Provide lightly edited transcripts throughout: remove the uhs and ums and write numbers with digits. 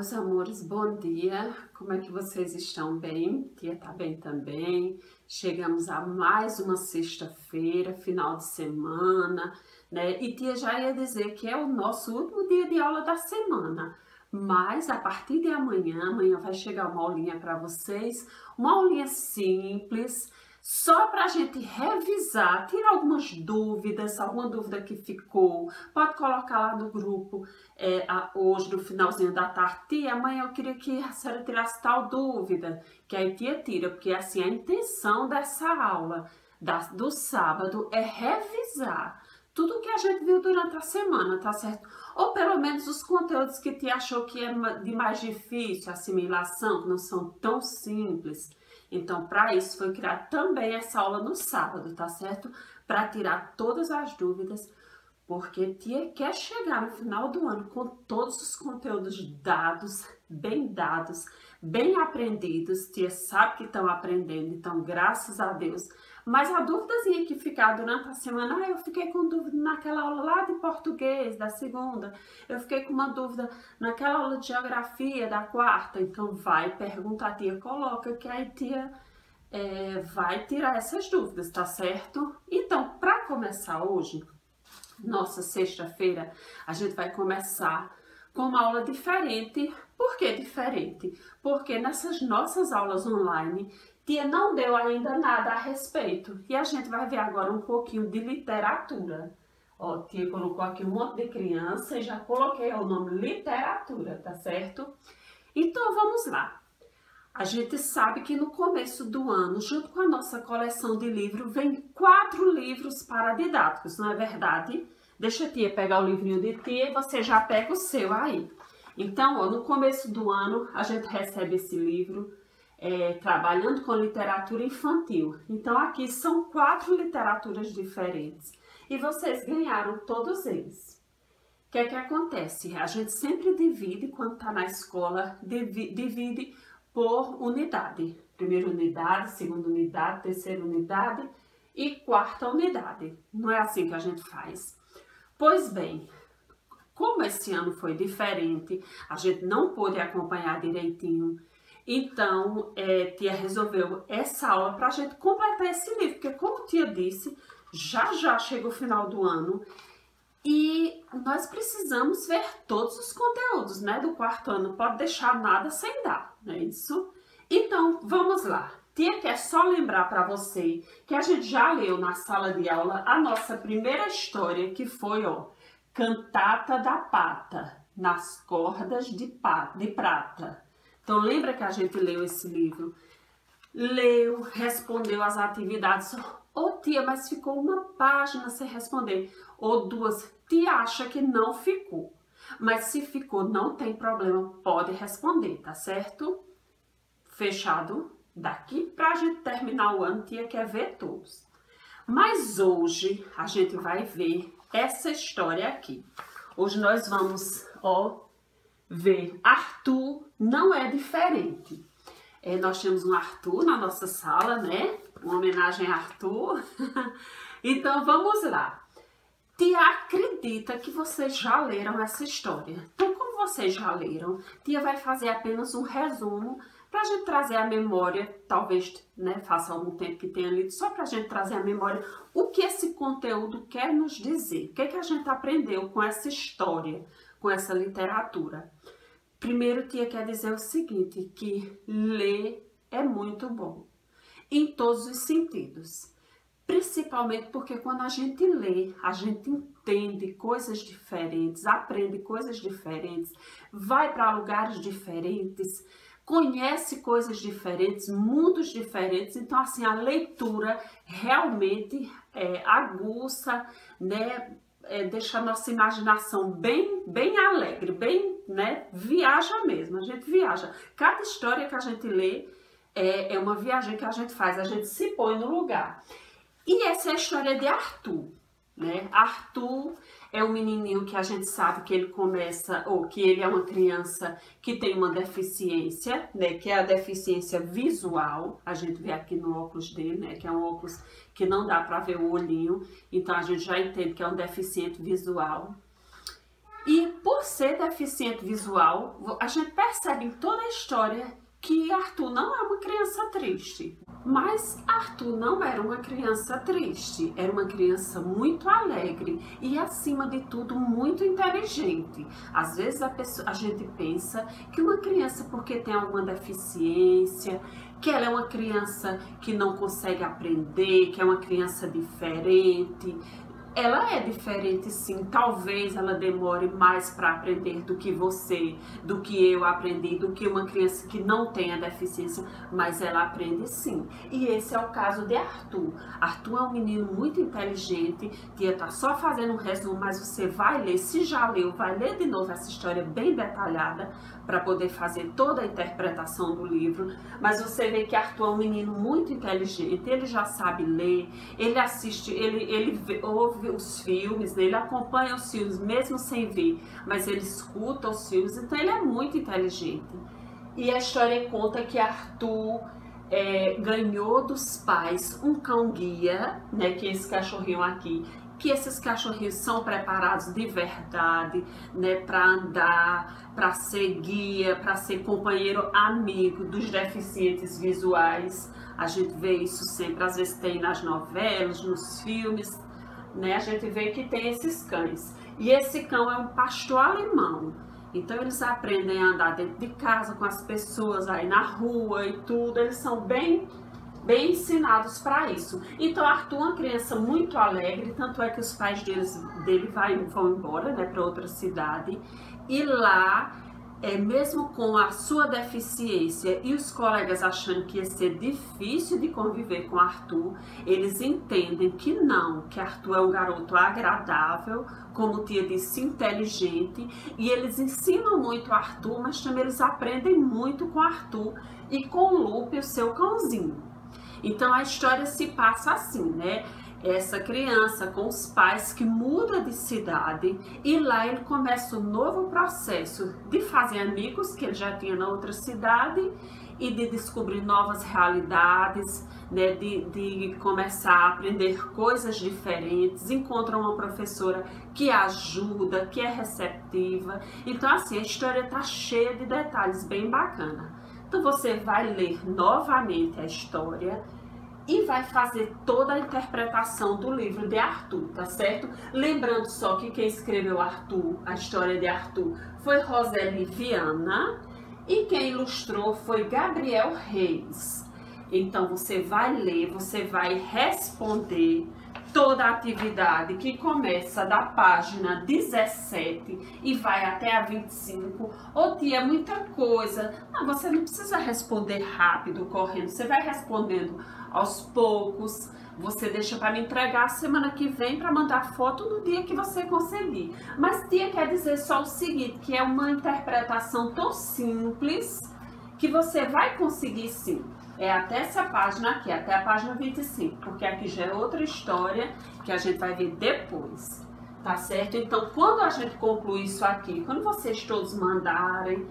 meus amores, bom dia. Como é que vocês estão? Bem? Tia tá bem também. Chegamos a mais uma sexta-feira, final de semana, né? E tia já ia dizer que é o nosso último dia de aula da semana. Mas a partir de amanhã vai chegar uma aulinha para vocês, uma aulinha simples, só para a gente revisar, tirar algumas dúvidas, alguma dúvida que ficou, pode colocar lá no grupo hoje, no finalzinho da tarde. Tia, amanhã eu queria que a senhora tirasse tal dúvida, que aí tia tira, porque assim, a intenção dessa aula do sábado é revisar tudo que a gente viu durante a semana, tá certo? Ou pelo menos os conteúdos que tia achou que é de mais difícil assimilação, que não são tão simples. Então, para isso, foi criar também essa aula no sábado, tá certo? Para tirar todas as dúvidas, porque tia quer chegar no final do ano com todos os conteúdos dados, bem aprendidos. Tia sabe que estão aprendendo, então, graças a Deus. Mas a dúvidazinha que ficar durante a semana, eu fiquei com dúvida naquela aula lá de português, da segunda, eu fiquei com uma dúvida naquela aula de geografia, da quarta, então vai perguntar, tia, coloca que aí tia vai tirar essas dúvidas, tá certo? Então, para começar hoje, nossa sexta-feira, a gente vai começar com uma aula diferente. Por que diferente? Porque nessas nossas aulas online, tia não deu ainda nada a respeito. E a gente vai ver agora um pouquinho de literatura. Ó, tia colocou aqui um monte de criança e já coloquei o nome literatura, tá certo? Então vamos lá. A gente sabe que no começo do ano, junto com a nossa coleção de livros, vem 4 livros paradidáticos, não é verdade? Deixa a tia pegar o livrinho de tia e você já pega o seu aí. Então, ó, no começo do ano, a gente recebe esse livro, trabalhando com literatura infantil. Então, aqui são 4 literaturas diferentes. E vocês ganharam todos eles. O que é que acontece? A gente sempre divide, quando está na escola, divide por unidade. Primeira unidade, segunda unidade, terceira unidade e quarta unidade. Não é assim que a gente faz. Pois bem, como esse ano foi diferente, a gente não pôde acompanhar direitinho, então tia resolveu essa aula para a gente completar esse livro, porque como tia disse, já chega o final do ano e nós precisamos ver todos os conteúdos, né, do quarto ano, não pode deixar nada sem dar, não é isso? Então, vamos lá. Tia quer só lembrar para você que a gente já leu na sala de aula a nossa primeira história, que foi, ó, Cantata da Pata, nas cordas de prata. Então, lembra que a gente leu esse livro? Leu, respondeu as atividades. Ô, tia, mas ficou uma página sem responder. Ou 2. Tia acha que não ficou. Mas se ficou, não tem problema, pode responder, tá certo? Fechado? Daqui pra gente terminar o ano, tia quer ver todos. Mas hoje a gente vai ver essa história aqui. Hoje nós vamos, ó, ver Arthur não é diferente. Nós temos um Arthur na nossa sala, né? Uma homenagem a Arthur. Então vamos lá. Tia acredita que vocês já leram essa história. Então, como vocês já leram, tia vai fazer apenas um resumo para a gente trazer à memória, talvez, né, faça algum tempo que tenha lido, só para a gente trazer à memória o que esse conteúdo quer nos dizer. O que é que a gente aprendeu com essa história, com essa literatura. Primeiro, tia quer dizer o seguinte, que ler é muito bom, em todos os sentidos. Principalmente porque quando a gente lê, a gente entende coisas diferentes, aprende coisas diferentes, vai para lugares diferentes, conhece coisas diferentes, mundos diferentes. Então, assim, a leitura realmente aguça, né? Deixa a nossa imaginação bem alegre, bem, né? Viaja mesmo, a gente viaja. Cada história que a gente lê é uma viagem que a gente faz, a gente se põe no lugar. E essa é a história de Arthur, né? Arthur é um menininho que a gente sabe que ele começa, ou que ele é uma criança que tem uma deficiência, né? Que é a deficiência visual. A gente vê aqui no óculos dele, né? Que é um óculos que não dá para ver o olhinho. Então a gente já entende que é um deficiente visual. E por ser deficiente visual, a gente percebe em toda a história que Arthur não é uma criança triste. Mas Arthur não era uma criança triste, era uma criança muito alegre e, acima de tudo, muito inteligente. Às vezes a gente pensa que uma criança, porque tem alguma deficiência, que ela é uma criança que não consegue aprender, que é uma criança diferente. Ela é diferente, sim. Talvez ela demore mais para aprender do que você, do que eu aprendi, do que uma criança que não tenha deficiência, mas ela aprende sim. E esse é o caso de Arthur. Arthur é um menino muito inteligente. Tia tá só fazendo um resumo, mas você vai ler, se já leu, vai ler de novo essa história bem detalhada para poder fazer toda a interpretação do livro. Mas você vê que Arthur é um menino muito inteligente, ele já sabe ler, ele assiste, ele ouve os filmes, né? Ele acompanha os filmes mesmo sem ver, mas ele escuta os filmes, então ele é muito inteligente. E a história conta que Arthur ganhou dos pais um cão-guia, né, que é esse cachorrinho aqui, que esses cachorrinhos são preparados de verdade, né, para andar, para ser guia, para ser companheiro amigo dos deficientes visuais. A gente vê isso sempre, às vezes tem nas novelas, nos filmes, né, a gente vê que tem esses cães. E esse cão é um pastor alemão. Então eles aprendem a andar dentro de casa com as pessoas aí na rua e tudo. Eles são bem ensinados para isso. Então Arthur é uma criança muito alegre, tanto é que os pais dele vão embora, né, para outra cidade. E lá, mesmo com a sua deficiência e os colegas achando que ia ser difícil de conviver com Arthur, eles entendem que não, que Arthur é um garoto agradável, como tia disse, inteligente, e eles ensinam muito Arthur, mas também eles aprendem muito com Arthur e com o Lupe, o seu cãozinho. Então a história se passa assim, né? Essa criança com os pais que muda de cidade e lá ele começa um novo processo de fazer amigos que ele já tinha na outra cidade e de descobrir novas realidades, né? De começar a aprender coisas diferentes, encontra uma professora que ajuda, que é receptiva. Então assim, a história está cheia de detalhes bem bacana. Então você vai ler novamente a história e vai fazer toda a interpretação do livro de Arthur, tá certo? Lembrando só que quem escreveu Arthur, a história de Arthur, foi Roseli Viana e quem ilustrou foi Gabriel Reis. Então você vai ler, você vai responder toda a atividade que começa da página 17 e vai até a 25. Ô tia, muita coisa. Não, você não precisa responder rápido, correndo. Você vai respondendo aos poucos. Você deixa para me entregar a semana que vem para mandar foto no dia que você conseguir. Mas tia quer dizer só o seguinte, que é uma interpretação tão simples que você vai conseguir sim. É até essa página aqui, até a página 25, porque aqui já é outra história que a gente vai ver depois, tá certo? Então, quando a gente concluir isso aqui, quando vocês todos mandarem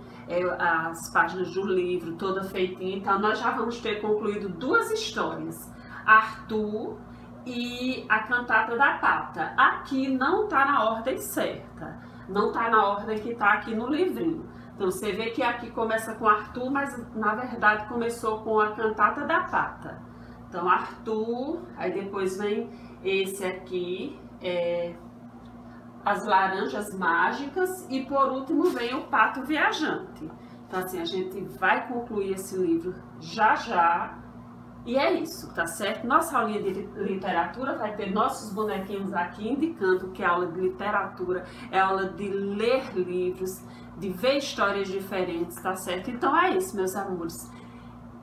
as páginas do livro toda feitinha, então nós já vamos ter concluído duas histórias, Arthur e a Cantata da Pata. Aqui não tá na ordem certa, não tá na ordem que tá aqui no livrinho. Então você vê que aqui começa com Arthur, mas na verdade começou com a Cantata da Pata. Então Arthur, aí depois vem esse aqui, As Laranjas Mágicas e por último vem o Pato Viajante. Então assim, a gente vai concluir esse livro já já. E é isso, tá certo? Nossa aulinha de literatura vai ter nossos bonequinhos aqui indicando que a aula de literatura é aula de ler livros, de ver histórias diferentes, tá certo? Então é isso, meus amores.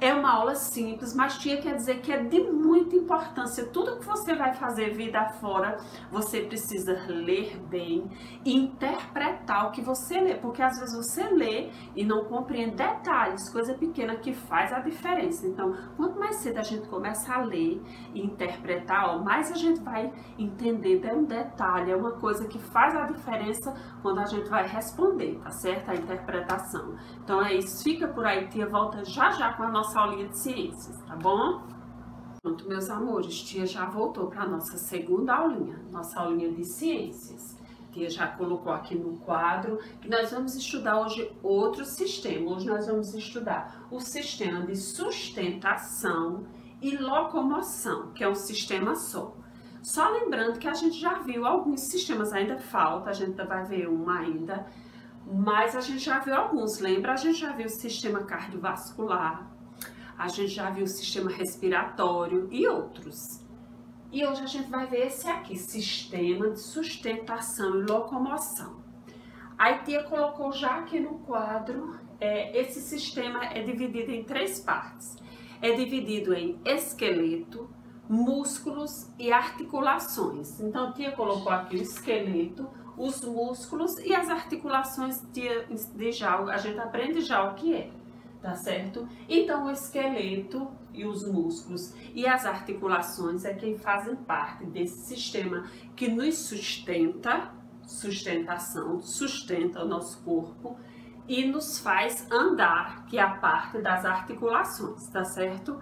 É uma aula simples, mas tia quer dizer que é de muita importância. Tudo que você vai fazer vida afora, você precisa ler bem e interpretar o que você lê. Porque às vezes você lê e não compreende detalhes, coisa pequena que faz a diferença. Então, quanto mais cedo a gente começa a ler e interpretar, mais a gente vai entender. É um detalhe, é uma coisa que faz a diferença quando a gente vai responder, tá certo? A interpretação. Então é isso, fica por aí, tia volta já já com a nossa aulinha de ciências, tá bom? Pronto, meus amores, tia já voltou para a nossa segunda aulinha, nossa aulinha de ciências. tia já colocou aqui no quadro, que nós vamos estudar hoje outro sistema. Hoje nós vamos estudar o sistema de sustentação e locomoção, que é um sistema só. Só lembrando que a gente já viu alguns sistemas, ainda falta, a gente vai ver um ainda, mas a gente já viu alguns, lembra? A gente já viu o sistema cardiovascular, a gente já viu o sistema respiratório e outros. E hoje a gente vai ver esse aqui, sistema de sustentação e locomoção. A tia colocou já aqui no quadro, esse sistema é dividido em 3 partes. É dividido em esqueleto, músculos e articulações. Então, a tia colocou aqui o esqueleto, os músculos e as articulações a gente aprende já o que é, tá certo? Então, o esqueleto e os músculos e as articulações é quem fazem parte desse sistema que nos sustenta o nosso corpo e nos faz andar, que é a parte das articulações, tá certo?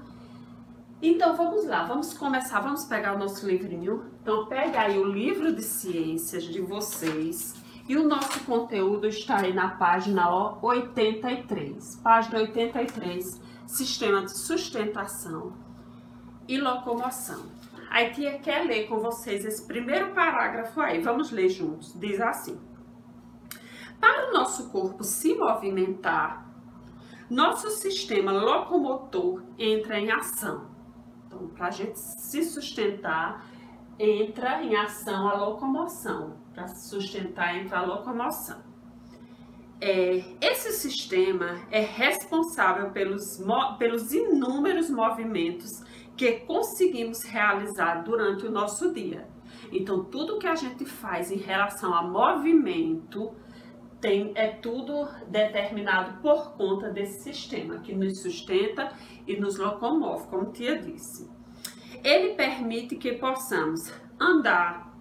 Então vamos lá, vamos começar, vamos pegar o nosso livrinho. Então pega aí o livro de ciências de vocês e o nosso conteúdo está aí na página 83. Página 83, Sistema de Sustentação e Locomoção. A tia quer ler com vocês esse primeiro parágrafo aí, vamos ler juntos. Diz assim: para o nosso corpo se movimentar, nosso sistema locomotor entra em ação. Então, para a gente se sustentar, entra em ação a locomoção. Para se sustentar, entra a locomoção. Esse sistema é responsável pelos inúmeros movimentos que conseguimos realizar durante o nosso dia. Então, tudo que a gente faz em relação a movimento é tudo determinado por conta desse sistema que nos sustenta e nos locomove, como tia disse. Ele permite que possamos andar,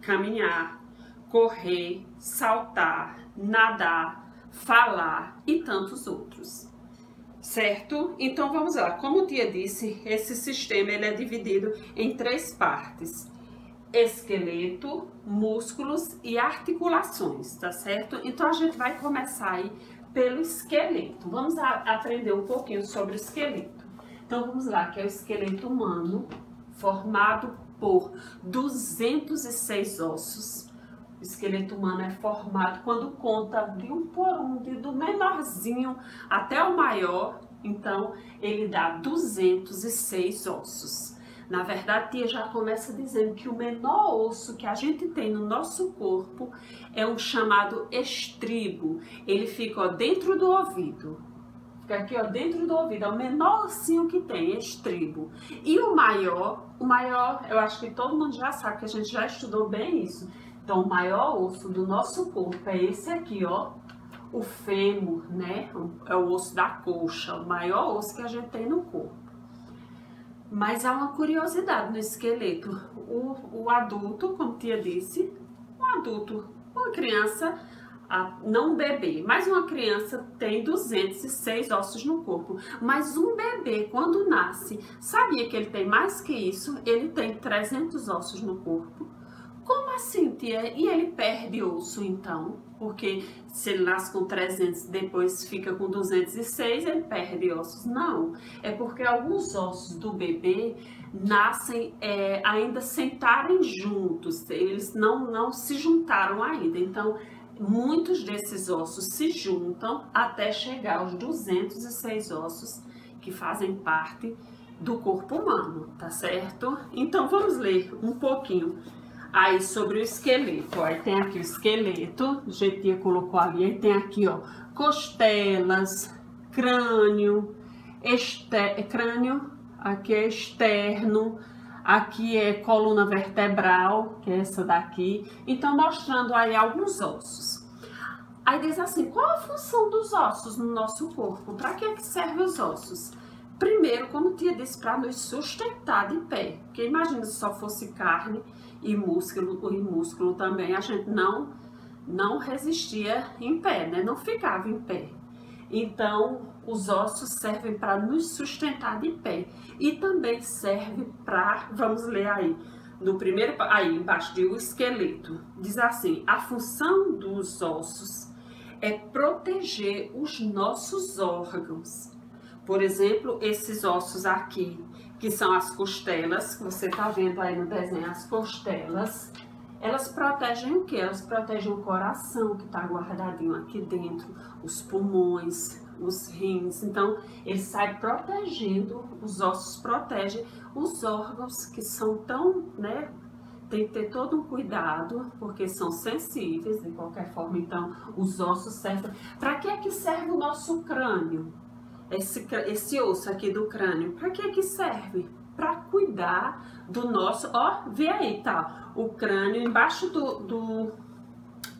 caminhar, correr, saltar, nadar, falar e tantos outros. Certo? Então vamos lá. Como tia disse, esse sistema ele é dividido em 3 partes: esqueleto, músculos e articulações, tá certo? Então a gente vai começar aí pelo esqueleto. Vamos aprender um pouquinho sobre o esqueleto. Então vamos lá, que é o esqueleto humano, formado por 206 ossos. O esqueleto humano é formado quando conta de um por um, do menorzinho até o maior, então ele dá 206 ossos. Na verdade, a tia já começa dizendo que o menor osso que a gente tem no nosso corpo é um chamado estribo. Ele fica dentro do ouvido. Fica aqui dentro do ouvido, é o menor ossinho que tem, estribo. E o maior, eu acho que todo mundo já sabe, que a gente já estudou bem isso. Então, o maior osso do nosso corpo é esse aqui, o fêmur, né? É o osso da coxa, o maior osso que a gente tem no corpo. Mas há uma curiosidade no esqueleto. O adulto, como tia disse, uma criança, não um bebê, mas uma criança tem 206 ossos no corpo. Mas um bebê, quando nasce, sabia que ele tem mais que isso? Ele tem 300 ossos no corpo. Como assim, tia? E ele perde osso, então? Porque se ele nasce com 300 e depois fica com 206, ele perde ossos? Não, é porque alguns ossos do bebê nascem ainda sem estarem juntos, eles não se juntaram ainda. Então, muitos desses ossos se juntam até chegar aos 206 ossos que fazem parte do corpo humano, tá certo? Então, vamos ler um pouquinho aí sobre o esqueleto. Aí tem aqui o esqueleto, o Jetia colocou ali, aí tem aqui, costelas, crânio, aqui é externo, aqui é coluna vertebral, que é essa daqui. Então, mostrando aí alguns ossos. Aí diz assim, qual a função dos ossos no nosso corpo? Para que servem os ossos? Primeiro, como tia disse, para nos sustentar de pé. Porque imagina se só fosse carne e músculo também, a gente não resistia em pé, né? Não ficava em pé. Então, os ossos servem para nos sustentar de pé. E também serve para, vamos ler aí, no primeiro, aí embaixo de o esqueleto, diz assim: a função dos ossos é proteger os nossos órgãos. Por exemplo, esses ossos aqui, que são as costelas, que você tá vendo aí no desenho, as costelas, elas protegem o quê? Elas protegem o coração, que tá guardadinho aqui dentro, os pulmões, os rins. Então, ele sai protegendo, os ossos protegem os órgãos que são tão, né? Tem que ter todo um cuidado, porque são sensíveis de qualquer forma. Então, os ossos servem. Para que é que serve o nosso crânio? Esse osso aqui do crânio, para que é que serve? Para cuidar do nosso, ó, vê aí, tá? O crânio embaixo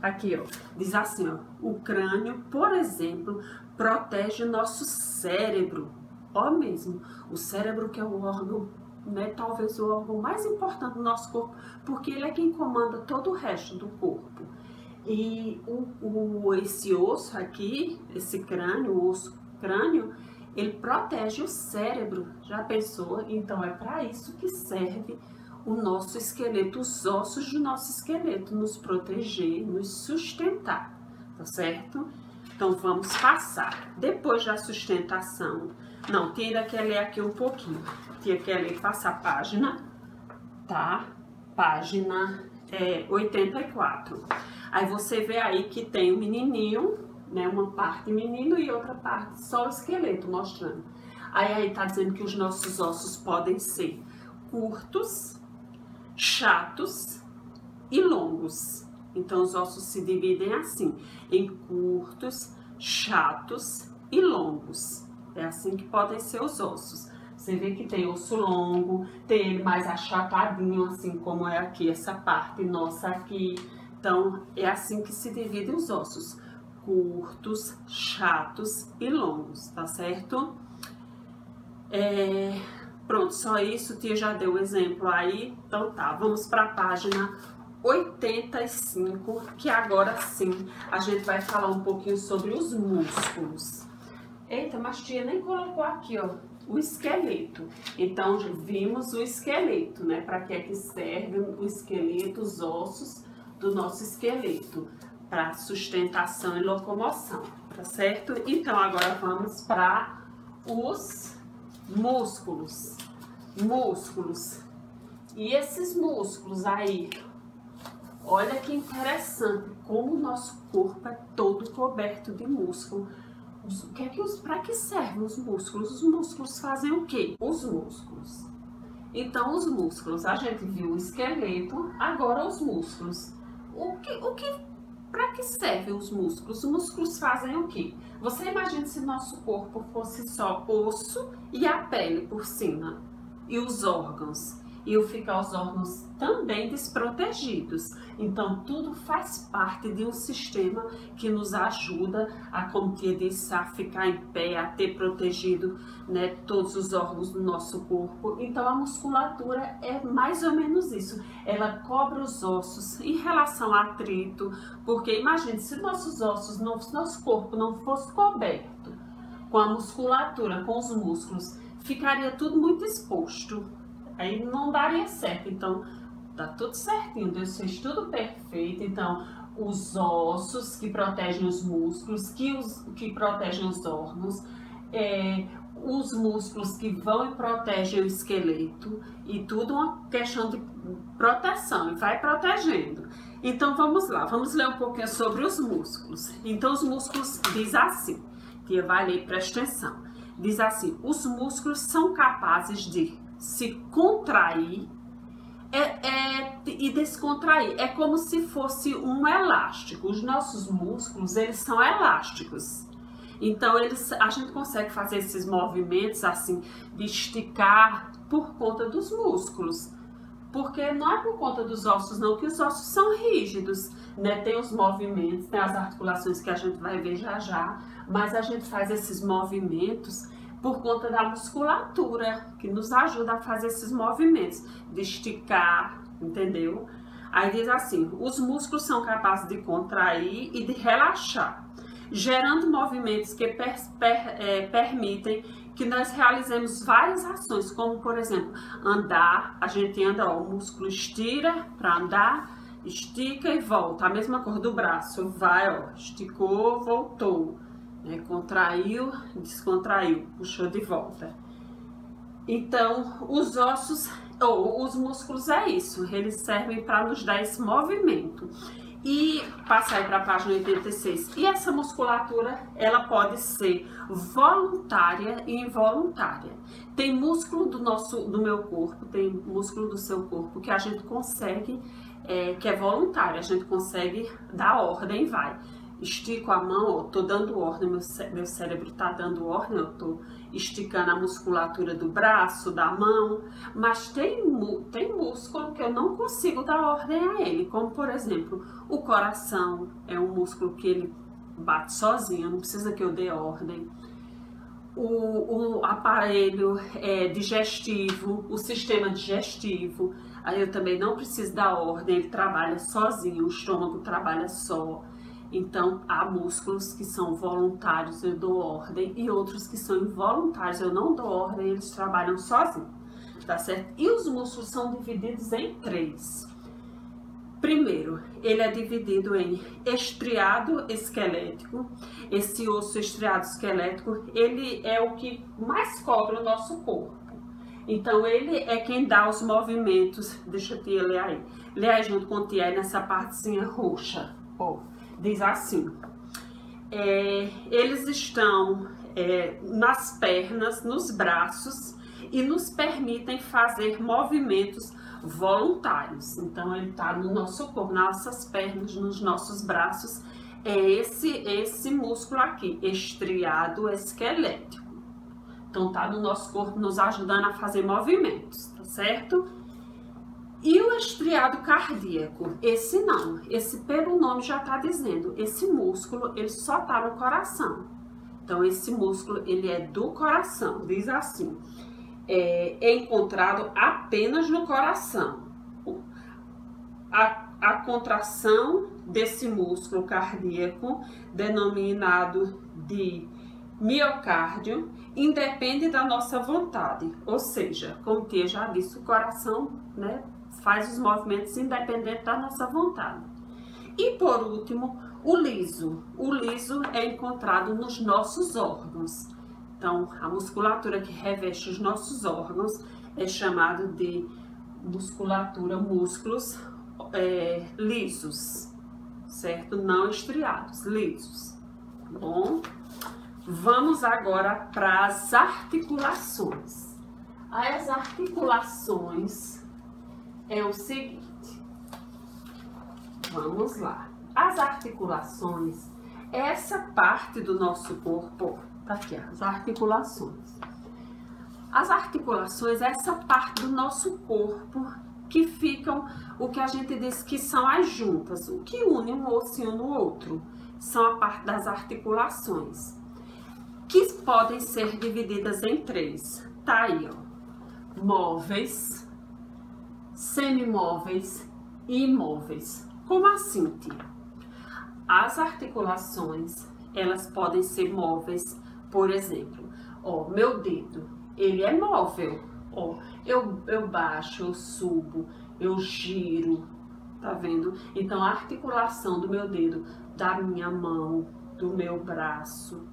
aqui, ó, diz assim, ó, o crânio, por exemplo, protege o nosso cérebro, ó mesmo, o cérebro que é o órgão, né, talvez o órgão mais importante do nosso corpo, porque ele é quem comanda todo o resto do corpo. E esse osso aqui, esse crânio, o osso crânio, ele protege o cérebro, já pensou? Então é para isso que serve o nosso esqueleto, os ossos do nosso esqueleto, nos proteger, nos sustentar, tá certo? Então vamos passar. Depois da sustentação, não, tinha que ler aqui um pouquinho, tinha que ler, passar a página, tá? Página 84. Aí você vê aí que tem o menininho, né, uma parte menino e outra parte só o esqueleto, mostrando. Aí tá dizendo que os nossos ossos podem ser curtos, chatos e longos. Então os ossos se dividem assim, em curtos, chatos e longos. É assim que podem ser os ossos. Você vê que tem osso longo, tem ele mais achatadinho, assim como é aqui, essa parte nossa aqui. Então é assim que se dividem os ossos: curtos, chatos e longos, tá certo? Pronto, só isso, tia já deu o exemplo aí. Então tá, vamos para a página 85, que agora sim a gente vai falar um pouquinho sobre os músculos. Eita, mas tia nem colocou aqui, ó, o esqueleto. Então vimos o esqueleto, né? Para que é que serve o esqueleto, os ossos do nosso esqueleto? Para sustentação e locomoção, tá certo? Então agora vamos para os músculos. E esses músculos aí, olha que interessante como o nosso corpo é todo coberto de músculo. Para que servem os músculos? Os músculos fazem o quê? Os músculos. Então os músculos, a gente viu o esqueleto, agora os músculos. Para que servem os músculos? Os músculos fazem o quê? Você imagina se nosso corpo fosse só osso e a pele por cima, e os órgãos. Iam ficar os órgãos também desprotegidos. Então, tudo faz parte de um sistema que nos ajuda a, como tia disse, a ficar em pé, a ter protegido, né, todos os órgãos do nosso corpo. Então, a musculatura é mais ou menos isso. Ela cobre os ossos em relação a atrito, porque imagine, se nossos ossos, nosso corpo não fosse coberto com a musculatura, com os músculos, ficaria tudo muito exposto. Aí não daria certo. Então tá tudo certinho, Deus fez tudo perfeito. Então os ossos que protegem os músculos, que protegem os órgãos, os músculos que vão e protegem o esqueleto, e tudo uma questão de proteção, e vai protegendo. Então vamos lá, vamos ler um pouquinho sobre os músculos. Então os músculos diz assim, tia vai ler, presta atenção, diz assim: os músculos são capazes de se contrair e descontrair. É como se fosse um elástico. Os nossos músculos, eles são elásticos. Então a gente consegue fazer esses movimentos assim de esticar por conta dos músculos. Porque não é por conta dos ossos não, que os ossos são rígidos, né? Tem os movimentos, tem as articulações que a gente vai ver já já, mas a gente faz esses movimentos por conta da musculatura, que nos ajuda a fazer esses movimentos, de esticar, entendeu? Aí diz assim: os músculos são capazes de contrair e de relaxar. gerando movimentos que permitem que nós realizemos várias ações, como por exemplo, andar, a gente anda, ó, o músculo estira para andar, estica e volta, a mesma coisa do braço, vai, ó, esticou, voltou, né? Contraiu, descontraiu, puxou de volta. Então, os ossos, ou os músculos é isso, eles servem para nos dar esse movimento. E passar aí para a página 86. E essa musculatura, ela pode ser voluntária e involuntária. Tem músculo do meu corpo, tem músculo do seu corpo que a gente consegue, que é voluntário, a gente consegue dar ordem, vai. Estico a mão, ó, tô dando ordem, meu cérebro tá dando ordem, eu tô esticando a musculatura do braço, da mão, mas tem músculo que eu não consigo dar ordem a ele, como por exemplo, o coração é um músculo que ele bate sozinho, não precisa que eu dê ordem. O aparelho digestivo, o sistema digestivo, aí eu também não preciso dar ordem, ele trabalha sozinho, o estômago trabalha só. Então, há músculos que são voluntários, eu dou ordem, e outros que são involuntários, eu não dou ordem, eles trabalham sozinhos, tá certo? E os músculos são divididos em 3. Primeiro, ele é dividido em estriado esquelético. Esse osso estriado esquelético, ele é o que mais cobre o nosso corpo. Então, ele é quem dá os movimentos, deixa eu te ler aí. Lê aí junto com o tia aí nessa partezinha roxa, ó. Diz assim, eles estão nas pernas, nos braços e nos permitem fazer movimentos voluntários. Então, ele está no nosso corpo, nas nossas pernas, nos nossos braços. É esse músculo aqui, estriado esquelético. Então, está no nosso corpo nos ajudando a fazer movimentos, tá certo? E o estriado cardíaco, esse não, esse pelo nome já está dizendo, esse músculo ele só está no coração. Então esse músculo ele é do coração, diz assim, é encontrado apenas no coração. A contração desse músculo cardíaco, denominado de miocárdio, independe da nossa vontade, ou seja, como o tia já disse, o coração, né, faz os movimentos independente da nossa vontade. E por último, o liso. O liso é encontrado nos nossos órgãos. Então, a musculatura que reveste os nossos órgãos é chamada de músculos lisos, certo? Não estriados, lisos. Bom, vamos agora para as articulações. As articulações é o seguinte, vamos lá. As articulações, essa parte do nosso corpo, tá aqui, as articulações. As articulações é essa parte do nosso corpo que ficam, o que a gente diz que são as juntas, o que une um ossinho no outro, são a parte das articulações, que podem ser divididas em 3. Tá aí, ó, móveis, semimóveis e imóveis. Como assim, tia? As articulações, elas podem ser móveis, por exemplo, ó, meu dedo, ele é móvel, ó, eu baixo, eu subo, eu giro, tá vendo? Então, a articulação do meu dedo, da minha mão, do meu braço,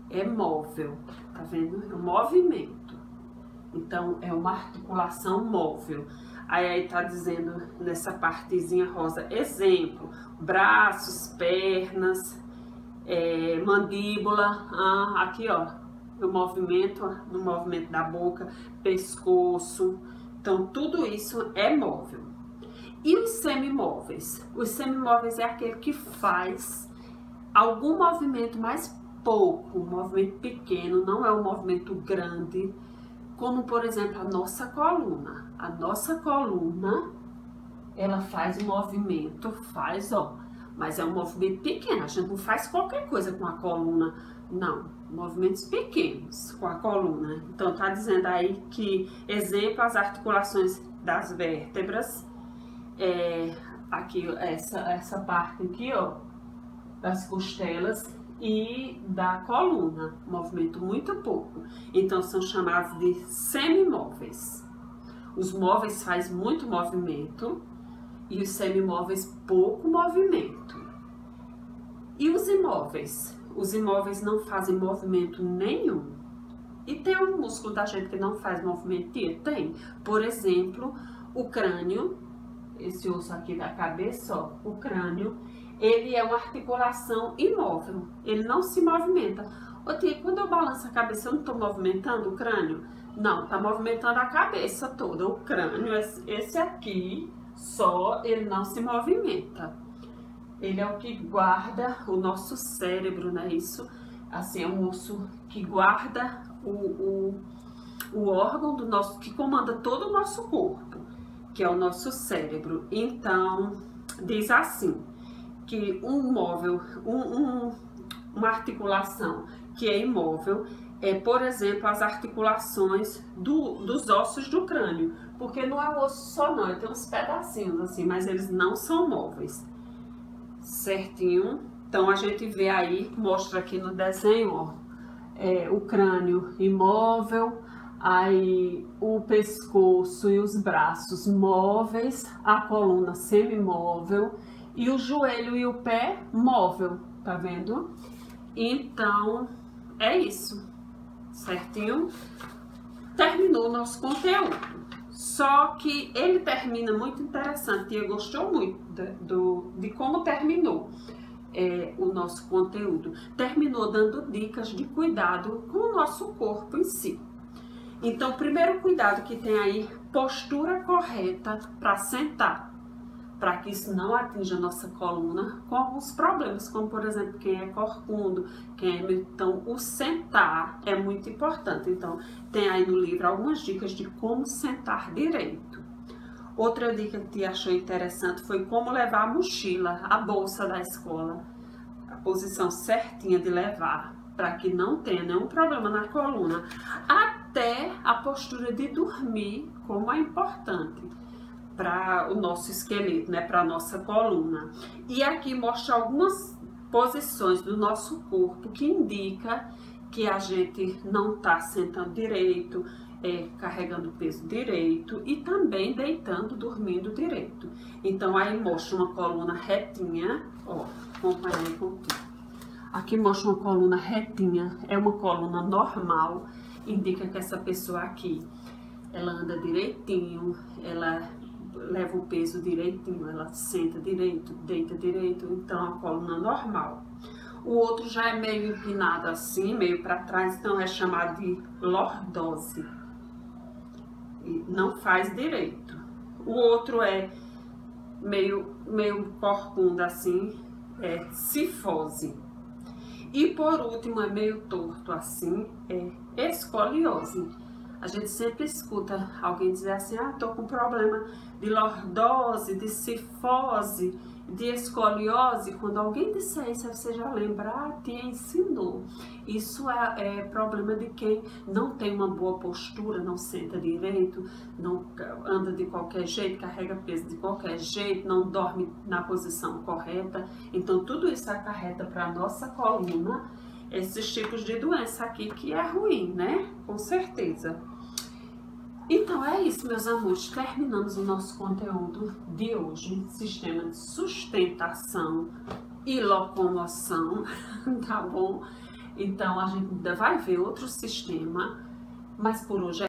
é móvel, tá vendo? É um movimento. Então, é uma articulação móvel. Aí tá dizendo nessa partezinha rosa, exemplo, braços, pernas, mandíbula, aqui ó, o movimento, no movimento da boca, pescoço. Então, tudo isso é móvel. E os semimóveis? Os semimóveis é aquele que faz algum movimento mais pouco, um movimento pequeno, não é um movimento grande, como por exemplo a nossa coluna. A nossa coluna, ela faz um movimento, ó, mas é um movimento pequeno, a gente não faz qualquer coisa com a coluna, não, movimentos pequenos com a coluna. Então tá dizendo aí que, exemplo, as articulações das vértebras, aqui essa parte aqui, ó, das costelas, e da coluna, movimento muito pouco. Então são chamados de semimóveis. Os móveis fazem muito movimento e os semimóveis pouco movimento. E os imóveis? Os imóveis não fazem movimento nenhum. E tem um músculo da gente que não faz movimento? Tem. Por exemplo, o crânio, esse osso aqui da cabeça, ó, o crânio, ele é uma articulação imóvel, ele não se movimenta. Ô tia, quando eu balanço a cabeça, eu não estou movimentando o crânio? Não, está movimentando a cabeça toda. O crânio, esse aqui, só, ele não se movimenta. Ele é o que guarda o nosso cérebro, né? Isso, assim, é um osso que guarda o órgão do nosso, que comanda todo o nosso corpo, que é o nosso cérebro. Então, diz assim, que um móvel, uma articulação que é imóvel é, por exemplo, as articulações dos ossos do crânio, porque não é o osso só não, tem uns pedacinhos assim, mas eles não são móveis, certinho? Então a gente vê aí, mostra aqui no desenho, ó, o crânio imóvel, aí o pescoço e os braços móveis, a coluna semimóvel e o joelho e o pé móvel, tá vendo? Então é isso, certinho? Terminou o nosso conteúdo, só que ele termina muito interessante e eu gostou muito de como terminou. O nosso conteúdo terminou dando dicas de cuidado com o nosso corpo em si. Então, o primeiro cuidado que tem aí, postura correta para sentar, para que isso não atinja a nossa coluna com alguns problemas, como por exemplo, quem é corcundo, então o sentar é muito importante. Então, tem aí no livro algumas dicas de como sentar direito. Outra dica que achou interessante foi como levar a mochila, a bolsa da escola, a posição certinha de levar, para que não tenha nenhum problema na coluna. Até a postura de dormir, como é importante para o nosso esqueleto, né, para a nossa coluna. E aqui mostra algumas posições do nosso corpo que indica que a gente não está sentando direito, carregando o peso direito e também deitando, dormindo direito. Então aí mostra uma coluna retinha, ó, acompanhei com tudo. Aqui mostra uma coluna retinha, é uma coluna normal, indica que essa pessoa aqui, ela anda direitinho, ela leva o peso direitinho, ela senta direito, deita direito, então a coluna normal. O outro já é meio empinado assim, meio para trás, então é chamado de lordose. E não faz direito. O outro é meio corcunda assim, é cifose. E por último é meio torto assim, é escoliose. A gente sempre escuta alguém dizer assim, ah, tô com problema de lordose, de cifose, de escoliose. Quando alguém disser isso, você já lembra, ah, te ensinou. Isso é problema de quem não tem uma boa postura, não senta direito, não anda de qualquer jeito, carrega peso de qualquer jeito, não dorme na posição correta. Então tudo isso acarreta para a nossa coluna esses tipos de doença aqui, que é ruim, né? Com certeza. Então é isso, meus amores, terminamos o nosso conteúdo de hoje, sistema de sustentação e locomoção, tá bom? Então a gente ainda vai ver outro sistema, mas por hoje é